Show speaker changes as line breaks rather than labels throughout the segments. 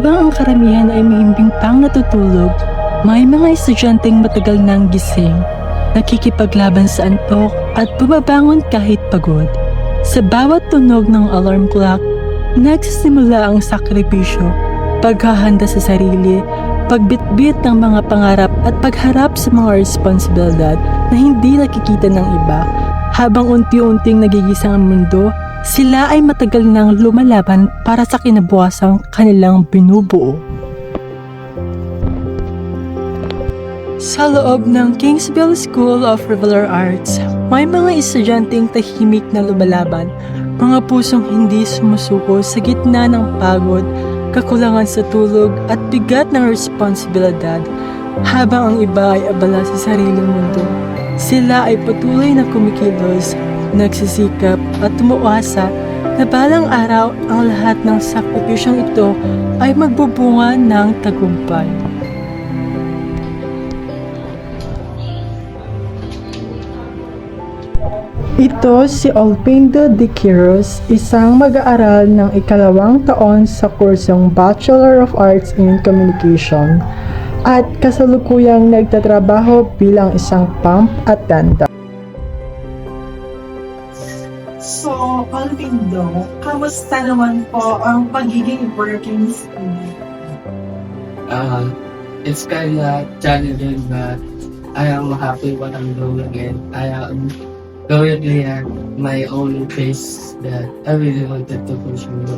Habang ang karamihan ay mahimbing pang natutulog, may mga estudyanteng matagal nang gising, nakikipaglaban sa antok at bumabangon kahit pagod. Sa bawat tunog ng alarm clock, nagsisimula ang sakripisyo, paghahanda sa sarili, pagbitbit ng mga pangarap at pagharap sa mga responsibilidad na hindi nakikita ng iba. Habang unti-unting nagigising ang mundo, sila ay matagal nang lumalaban para sa kinabukasang kanilang binubuo. Sa loob ng Kingsville School of Liberal Arts, may mga estudyanteng tahimik na lumalaban, mga pusong hindi sumusuko sa gitna ng pagod, kakulangan sa tulog at bigat ng responsibilidad. Habang ang iba ay abala sa sariling mundo, sila ay patuloy na kumikilos, nagsisikap at umuasa na balang araw ang lahat ng sakripisyong ito ay magbubunga ng tagumpay. Ito si Olpindo de Quiros, isang mag-aaral ng ikalawang taon sa kursong Bachelor of Arts in Communication at kasalukuyang nagtatrabaho bilang isang pump attendant.
So, Olpindo, kamusta naman po ang pagiging working student?
It's kind of challenging, but I am happy what I'm doing, and I am going at my own pace that I really wanted to push me.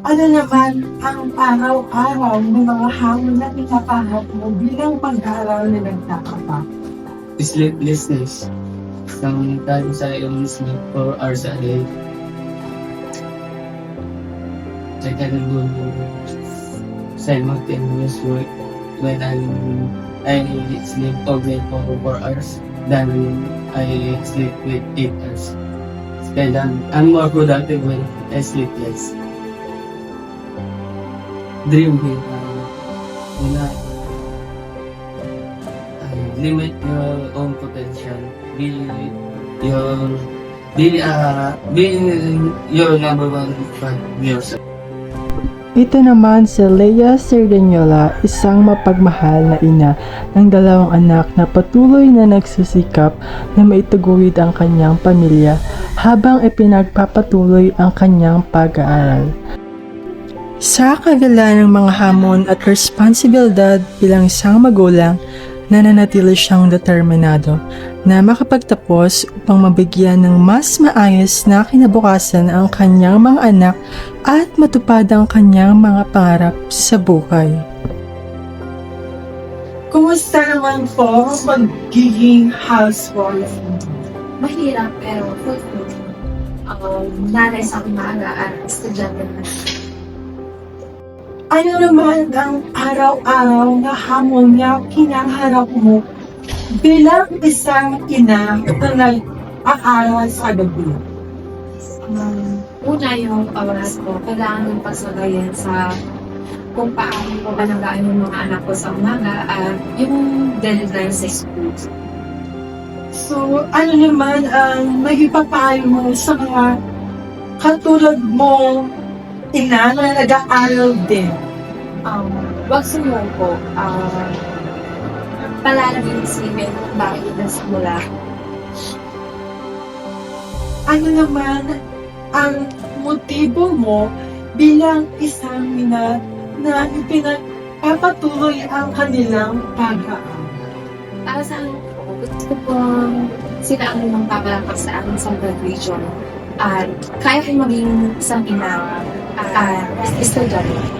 Ano naman ang araw-araw ng mga hamon na pinapaharap mo bilang pag-aaral na nagtatapa?
Sleeplessness. Sometimes I only sleep 4 hours a day. I can do simultaneous work when I sleep only for 4 hours than I sleep with 8 hours. Kaya I'm more productive when I sleep less. Dream big. Una, limit your own potential. Be your number one fan yourself.
Ito naman si Leia Cerdanyola, isang mapagmahal na ina ng 2 anak na patuloy na nagsisikap na maitaguyod ang kanyang pamilya habang ipinagpapatuloy ang kanyang pag-aaral. Sa kabila ng mga hamon at responsibilidad bilang isang magulang, nananatili siyang determinado na makapagtapos upang mabigyan ng mas maayos na kinabukasan ang kanyang mga anak at matupad ang kanyang mga pangarap sa buhay.
Kumusta naman po ang pagiging housewife?
Mahirap pero fulfilling. Nanay sa aking maaga at estudyante na.
Ano naman ang araw-araw na hamon na kinaharap mo bilang isang ina na nag-aaral sa gabi?
Una yung oras ko, kailangan ng pagsagayan sa kung paano ko panagaan yung mga anak ko sa umaga at yung deadline sa school.
So, ano naman ang mahipapayo mo sa mga katulad mo ina na nag-aaral din?
Huwag sumuko. Palaging isipin bakit ito simula.
Ano naman ang motibo mo bilang isang ina na ipinagpapatuloy ang kanilang pag-aaral?
Para sa akin po, gusto kong sila ang magpapalakas sa akin sa graduation. At kaya kong maging isang ina at estudyante.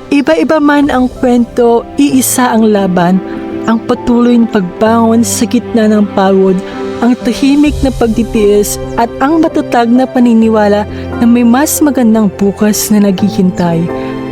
Iba-iba man ang kwento, iisa ang laban, ang patuloy na pagbangon sa gitna ng pagod, ang tahimik na pagtitiis at ang matatag na paniniwala na may mas magandang bukas na naghihintay.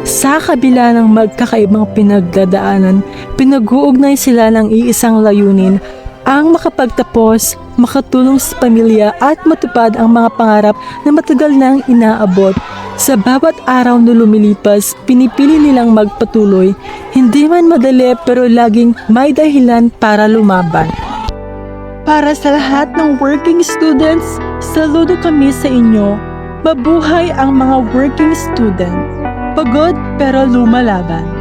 Sa kabila ng magkakaibang pinagdadaanan, pinag-uugnay sila ng iisang layunin, ang makapagtapos, makatulong sa pamilya at matupad ang mga pangarap na matagal nang inaabot. Sa bawat araw na lumilipas, pinipili nilang magpatuloy. Hindi man madali pero laging may dahilan para lumaban. Para sa lahat ng working students, saludo kami sa inyo. Mabuhay ang mga working student! Pagod pero lumalaban.